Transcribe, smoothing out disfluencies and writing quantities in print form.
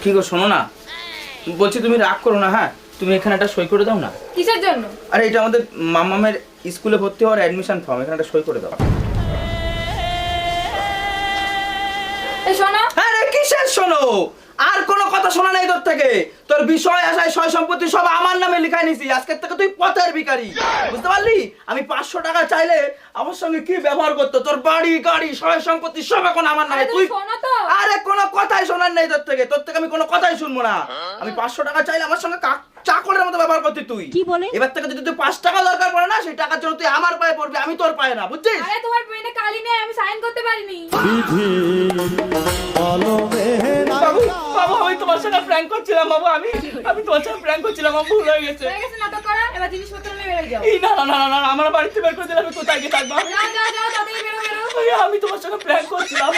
কি গো শোনো না, বলছি তুমি রাগ করো না। হ্যাঁ, তুমি এখানে একটা সই করে দাও না। কিসের জন্য? আরে এটা আমাদের মামামের স্কুলে ভর্তি হওয়ার অ্যাডমিশন ফর্ম, এখানে একটা সই করে দাও। এই শোনো। আরে কিসের শোনো? আর কোনো কথা শোনা নেই তোর থেকে। তোর বিষয় আশায় সয় সম্পত্তি সব আমার নামে লিখাই নিছি। আজকের থেকে তুই পথের ভিখারি, বুঝতে পারলি? আমি 500 টাকা চাইলে আমার সঙ্গে কি ব্যবহার করতো? তোর বাড়ি গাড়ি সয় সম্পত্তি সব এখন আমার নামে। তুই শোনো তো। আরে কোনো কথাই শোনার নেই তোর থেকে। তোর থেকে আমি কোনো কথাই শুনবো না। আমি 500 টাকা চাইলে আমার সঙ্গে চাকরের মতো ব্যবহার করতি তুই। কি বলে? এবার থেকে যদি তুই 5 টাকা দরকার পড়ে না, সেই টাকার জন্য তুই আমার পায়ে পড়বি, আমি তোর পায়ে না, বুঝছিস? আরে তোমার পেনে কালি নেই, আমি সাইন করতে পারিনি। বাবু বাবু, আমি তোমার সাথে প্র্যাঙ্ক করছিলাম বাবু। আমি তোমার সাথে প্র্যাঙ্ক করছিলাম, আমার ভুল হয়ে গেছে। হয়ে গেছে নাটক করা, এবার জিনিসপত্র নিয়ে বেরিয়ে যাও। এই না না না না না, আমার বাড়িতে বের করে দিলে আমি কোথায় গিয়ে থাকবো? যাও যাও যাও, তাড়াতাড়ি বেরো বেরো। আমি তোমার সাথে প্র্যাঙ্ক করছিলাম।